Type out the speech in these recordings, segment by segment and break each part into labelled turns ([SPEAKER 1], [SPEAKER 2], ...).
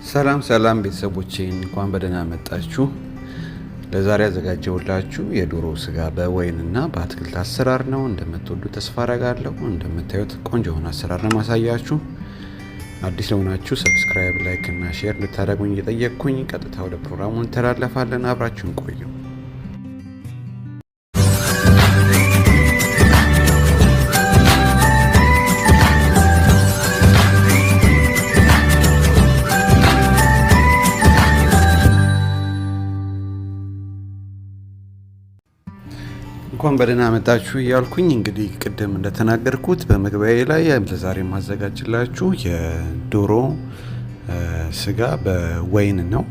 [SPEAKER 1] ሰላም ቤተሰቦቼ እንኳን በደህና መጣችሁ። ለዛሬ አዘጋጀሁላችሁ የዶሮ ስጋ በወይንና በአትክልት አሰራር ነው። እንደምትወዱ ተስፋ አደርጋለሁ። እንደምታዩት ቆንጆ የሆነ አሰራር ነው ማሳያችሁ። አዲስ ለሆናችሁ ሰብስክራይብ፣ ላይክ እና ሼር እንድታደርጉኝ እየጠየቅኩኝ ቀጥታ ወደ ፕሮግራሙ እንተላለፋለን። አብራችሁን ቆዩ። እንኳን በደህና መጣችሁ ያልኩኝ እንግዲህ ቅድም እንደተናገርኩት በመግቢያዬ ላይ ለዛሬ ማዘጋጅላችሁ የዶሮ ስጋ በወይን ነው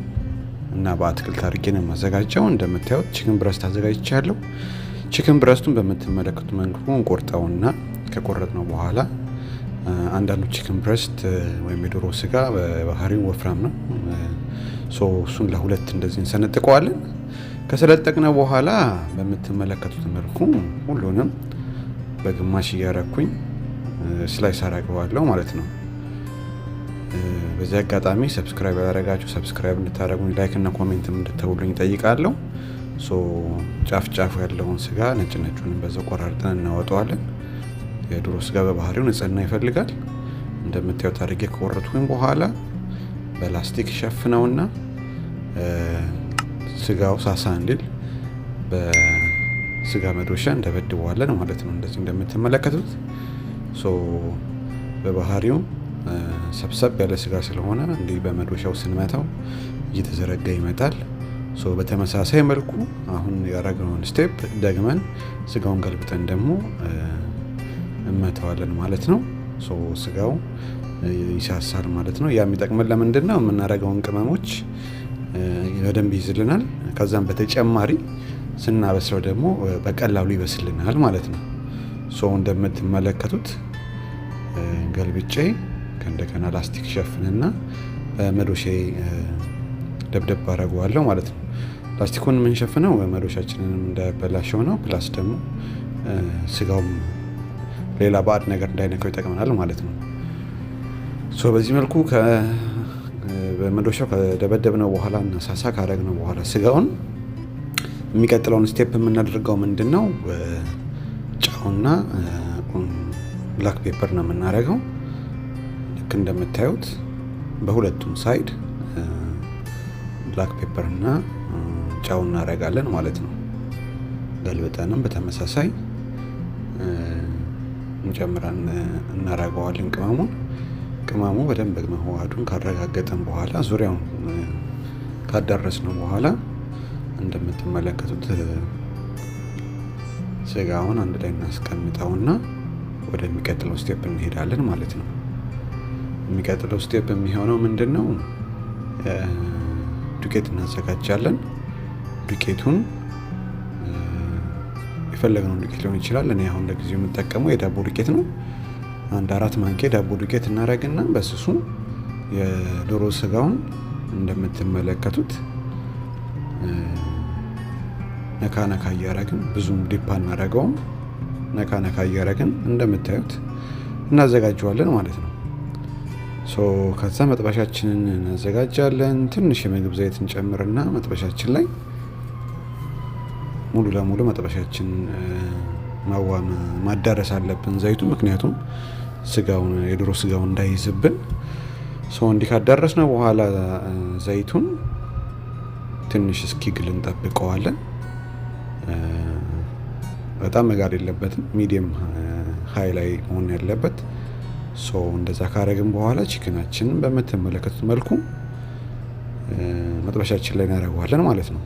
[SPEAKER 1] እና በአትክልት አድርጌ ነው ማዘጋጀው። እንደምታዩት ቺክን ብረስት አዘጋጅቻለሁ። ቺክን ብረስቱን በምትመለከቱት መልኩ እንቆርጠውና ከቆረጥነው በኋላ አንዳንዱ ቺክን ብረስት ወይም የዶሮ ስጋ በባህሪው ወፍራም ነው። እሱን ለሁለት እንደዚህ እንሰነጥቀዋለን። ከሰለጠቅነው በኋላ በምትመለከቱት መልኩ ሁሉንም በግማሽ እያረኩኝ ስላይስ አደርገዋለሁ ማለት ነው። በዚህ አጋጣሚ ሰብስክራይብ ያደረጋችሁ ሰብስክራይብ እንድታደርጉኝ፣ ላይክ እና ኮሜንት እንድትተውሉኝ ጠይቃለሁ። ጫፍ ያለውን ስጋ ነጩን በዛው ቆራርጠን እናወጣዋለን። የዶሮ ስጋ በባህሪው ንጽህና ይፈልጋል። እንደምታዩት አድርጌ ከቆረጥኩኝ በኋላ በላስቲክ ሸፍነውና ስጋው ሳሳ እንዲል በስጋ መዶሻ እንደበድበዋለን ማለት ነው። እንደዚህ እንደምትመለከቱት በባህሪው ሰብሰብ ያለ ስጋ ስለሆነ እንዲህ በመዶሻው ስንመታው እየተዘረጋ ይመጣል። በተመሳሳይ መልኩ አሁን ያደረግነውን ስቴፕ ደግመን ስጋውን ገልብጠን ደግሞ እንመታዋለን ማለት ነው። ስጋው ይሳሳል ማለት ነው። ያ የሚጠቅመን ለምንድን ነው? የምናደርገውን ቅመሞች በደንብ ይዝልናል። ከዛም በተጨማሪ ስናበስለው ደግሞ በቀላሉ ይበስልናል ማለት ነው። እንደምትመለከቱት ገልብጬ ከእንደገና ላስቲክ ሸፍንና መዶሻ ደብደብ አደርገዋለሁ ማለት ነው። ላስቲኩን የምንሸፍነው መዶሻችንን እንዳይበላሸው ነው። ፕላስ ደግሞ ስጋውም ሌላ ባዕድ ነገር እንዳይነካው ይጠቅመናል ማለት ነው። በዚህ መልኩ በመዶሻው ከደበደብነው በኋላ እና ሳሳ ካረግነው በኋላ ስጋውን የሚቀጥለውን ስቴፕ የምናደርገው ምንድነው? ጨውና ብላክ ፔፐር ነው የምናደርገው። ልክ እንደምታዩት በሁለቱም ሳይድ ብላክ ፔፐር እና ጨው እናደርጋለን ማለት ነው። ገልብጠንም በተመሳሳይ እንጨምራን እናደርገዋለን ቅመሙ በደንብ መዋሃዱን ካረጋገጠን በኋላ ዙሪያውን ካዳረስነው በኋላ እንደምትመለከቱት ስጋውን አንድ ላይ እናስቀምጠውና ወደሚቀጥለው ስቴፕ እንሄዳለን ማለት ነው። የሚቀጥለው ስቴፕ የሚሆነው ምንድነው? ዱቄት እናዘጋጃለን። ዱቄቱን የፈለግነው ዱቄት ሊሆን ይችላል። እኔ አሁን ለጊዜው የምጠቀመው የዳቦ ዱቄት ነው። አንድ 4 ማንኪያ ዳቦ ዱቄት እናደርግና በስሱ የዶሮ ስጋውን እንደምትመለከቱት ነካ እያደረግን ብዙም ዲፕ አናደርገውም። ነካ እያደረግን እንደምታዩት እናዘጋጀዋለን ማለት ነው። ከዛ መጥበሻችንን እናዘጋጃለን። ትንሽ የምግብ ዘይት እንጨምርና መጥበሻችን ላይ ሙሉ ለሙሉ መጥበሻችን ማዳረስ አለብን ዘይቱ። ምክንያቱም የዶሮ ስጋው እንዳይዝብን። እንዲህ ካዳረስነው በኋላ ዘይቱን ትንሽ እስኪግል እንጠብቀዋለን። በጣም መጋል የለበትም፣ ሚዲየም ሃይ ላይ መሆን ያለበት። እንደዛ ካረግን በኋላ ቺክናችንን በምትመለከቱት መልኩ መጥበሻችን ላይ እናደርገዋለን ማለት ነው።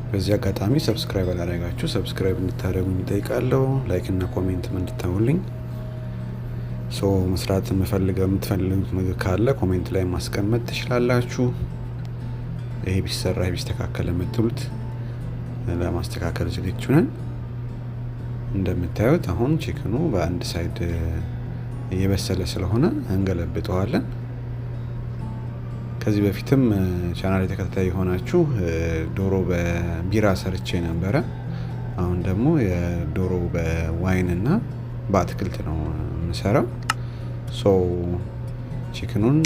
[SPEAKER 1] በዚህ አጋጣሚ ሰብስክራይብ አላደረጋችሁ ሰብስክራይብ እንድታደርጉኝ እጠይቃለሁ። ላይክ እና ኮሜንትም እንድታውልኝ። መስራት የምትፈልጉት ምግብ ካለ ኮሜንት ላይ ማስቀመጥ ትችላላችሁ። ይሄ ቢሰራ ቢስተካከል የምትሉት ለማስተካከል ዝግጁ ነን። እንደምታዩት አሁን ቺክኑ በአንድ ሳይድ እየበሰለ ስለሆነ እንገለብጠዋለን። ከዚህ በፊትም ቻናል ተከታታይ የሆናችሁ ዶሮ በቢራ ሰርቼ ነበረ። አሁን ደግሞ የዶሮ በዋይን እና በአትክልት ነው የምሰራው። ሶ ቺክኑን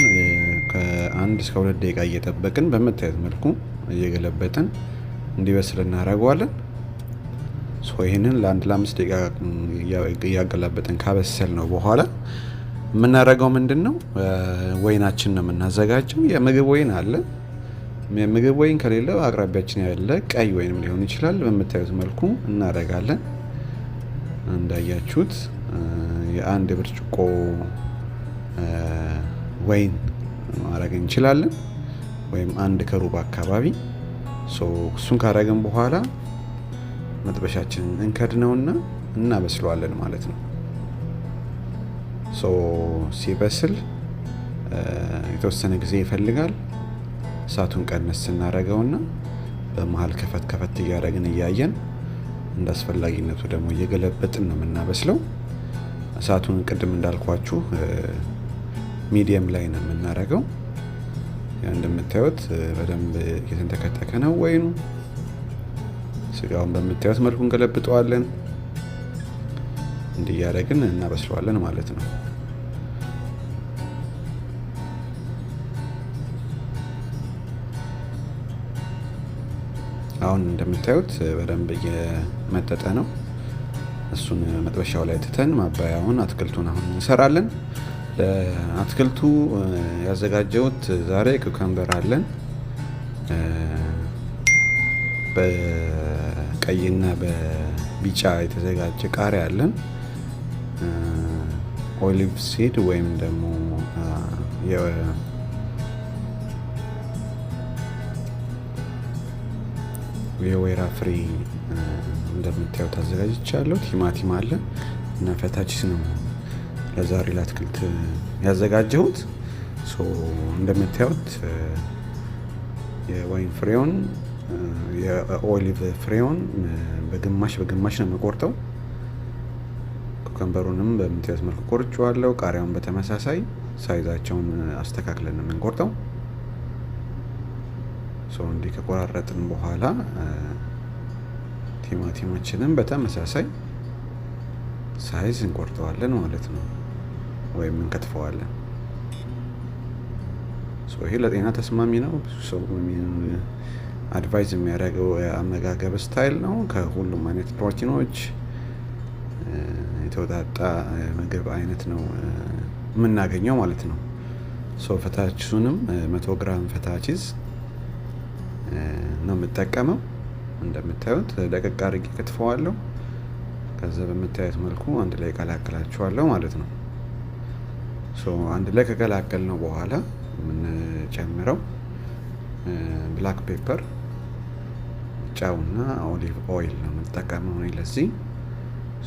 [SPEAKER 1] ከ1 እስከ 2 ደቂቃ እየጠበቅን በመታየት መልኩ እየገለበጥን እንዲበስል እናደርገዋለን። ሶ ይሄንን ለ1-5 ደቂቃ እያገላበጥን ካበሰል ነው በኋላ የምናደርገው ምንድነው ወይናችን ነው የምናዘጋጀው። የምግብ ወይን አለ። የምግብ ወይን ከሌለ አቅራቢያችን ያለ ቀይ ወይንም ሊሆን ይችላል። በመታየት መልኩ እናደርጋለን። እንዳያችሁት የአንድ ብርጭቆ ወይን ማድረግ እንችላለን ወይም 1 ከሩብ አካባቢ። ሶ እሱን ካደረግን በኋላ መጥበሻችንን እንከድነውና እናበስለዋለን ማለት ነው። ሶ ሲበስል የተወሰነ ጊዜ ይፈልጋል። እሳቱን ቀነስ እናደርገውና በመሃል ከፈት እያደረግን እያየን እንዳስፈላጊነቱ ደግሞ እየገለበጥን ነው የምናበስለው። እሳቱን ቅድም እንዳልኳችሁ ሚዲየም ላይ ነው የምናደርገው። እንደምታዩት በደንብ እየተንተከተከ ነው ወይኑ። ስጋውን በምታዩት መልኩ እንገለብጠዋለን። እንዲያደርግን እናበስለዋለን ማለት ነው። አሁን እንደምታዩት በደንብ እየመጠጠ ነው። እሱን መጥበሻው ላይ ትተን ማባያውን አትክልቱን አሁን እንሰራለን። ለአትክልቱ ያዘጋጀሁት ዛሬ ኩከምበር አለን። በቀይና በቢጫ የተዘጋጀ ቃሪያ አለን። ኦሊቭ ሲድ ወይም ደግሞ የወይራ ፍሬ እንደምታዩት አዘጋጅቻለሁ። ቲማቲም አለ እና ፈታችስ ነው ለዛሬ ለአትክልት ያዘጋጀሁት። ሶ እንደምታዩት የወይን ፍሬውን የኦሊቭ ፍሬውን በግማሽ ነው የምቆርጠው። ኩከምበሩንም በምታዩት መልኩ ቆርጬዋለሁ። ቃሪያውን በተመሳሳይ ሳይዛቸውን አስተካክለን ነው የምንቆርጠው። ሶ እንዲህ ከቆራረጥን በኋላ ቲማቲማችንን በተመሳሳይ ሳይዝ እንቆርጠዋለን ማለት ነው ወይም እንከትፈዋለን። ሶ ይሄ ለጤና ተስማሚ ነው። ብዙ ሰው አድቫይዝ የሚያደርገው የአመጋገብ ስታይል ነው። ከሁሉም አይነት ፕሮቲኖች የተወጣጣ ምግብ አይነት ነው የምናገኘው ማለት ነው። ሶ ፈታችሱንም 100 ግራም ፈታችዝ ነው የምጠቀመው። እንደምታዩት ደቀቅ አድርጌ ከትፈዋለሁ። ከዛ በምታዩት መልኩ አንድ ላይ ቀላቅላቸዋለሁ ማለት ነው። ሶ አንድ ላይ ከቀላቀል ነው በኋላ የምንጨምረው ብላክ ፔፐር፣ ጨውና ኦሊቭ ኦይል ነው የምንጠቀመው ነው ለዚህ።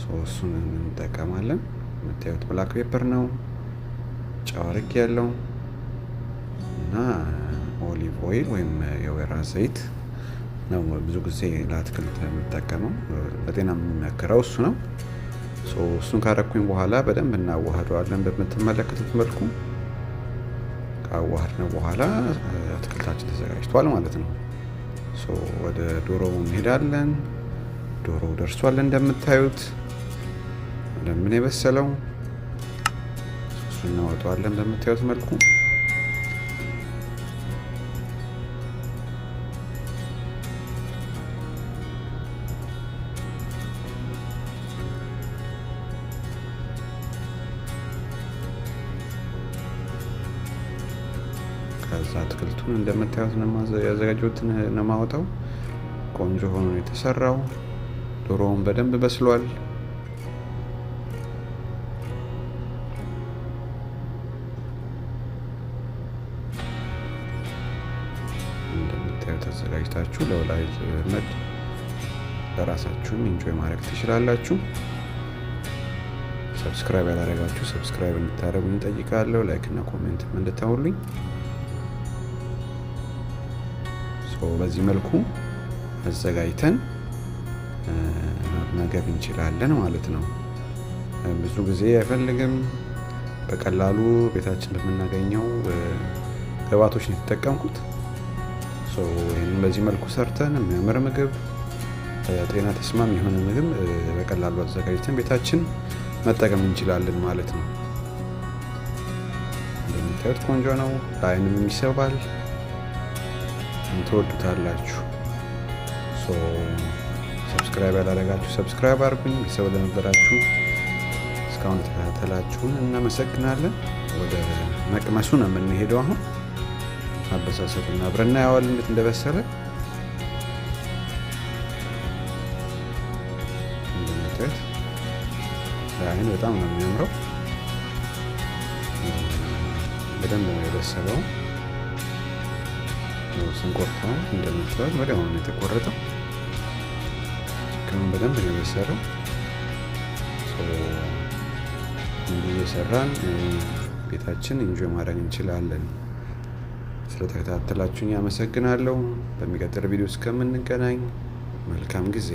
[SPEAKER 1] ሶ እሱን እንጠቀማለን። የምታዩት ብላክ ፔፐር ነው፣ ጨው አድርጌ ያለው እና ኦሊቭ ኦይል ወይም የወይራ ዘይት ነው። ብዙ ጊዜ ለአትክልት የምጠቀመው ለጤና የሚመከረው እሱ ነው። ሶ እሱን ካረኩኝ በኋላ በደንብ እናዋህደዋለን በምትመለከቱት መልኩ። ካዋህድነው በኋላ አትክልታችን ተዘጋጅቷል ማለት ነው። ሶ ወደ ዶሮው እንሄዳለን። ዶሮው ደርሷል እንደምታዩት ለምን የበሰለው። እሱን እናወጣዋለን በምታዩት መልኩ። ከዛ አትክልቱን እንደምታዩት ያዘጋጀሁትን ነው የማወጣው። ቆንጆ ሆኖ ነው የተሰራው። ዶሮውን በደንብ በስሏል። እንደምታዩት አዘጋጅታችሁ ለወላጅ ዘመድ ለራሳችሁም ኢንጆይ ማድረግ ትችላላችሁ። ሰብስክራይብ ያላደረጋችሁ ሰብስክራይብ እንድታደርጉ እንጠይቃለሁ። ላይክ እና ኮሜንት እንድታውሉኝ። በዚህ መልኩ አዘጋጅተን መመገብ እንችላለን ማለት ነው። ብዙ ጊዜ አይፈልግም። በቀላሉ ቤታችን በምናገኘው ግብአቶች ነው የተጠቀምኩት። ይህንን በዚህ መልኩ ሰርተን የሚያምር ምግብ፣ ጤና ተስማሚ የሆነ ምግብ በቀላሉ አዘጋጅተን ቤታችን መጠቀም እንችላለን ማለት ነው። እንደምታዩት ቆንጆ ነው። ለአይንም ይስባል። ትወዱታላችሁ። ሰብስክራይብ ያላደረጋችሁ ሰብስክራይብ አድርጉኝ። ቤተሰብ ለነበራችሁ እስካሁን ተከታተላችሁን እናመሰግናለን። ወደ መቅመሱ ነው የምንሄደው አሁን። አበሳሰሉን አብረን እናየዋለን እንዴት እንደበሰለ። እንደምታዩት ለአይን በጣም ነው የሚያምረው። በደንብ ነው የበሰለው። ስንቆርጠው እንደምታዩት ወዲያውኑ ነው የተቆረጠው። ችክኑን በደንብ ነው የበሰለው። እንዲህ እየሰራን ቤታችን ኢንጆይ ማድረግ እንችላለን። ስለተከታተላችሁኝ አመሰግናለሁ። በሚቀጥለው ቪዲዮ እስከምንገናኝ መልካም ጊዜ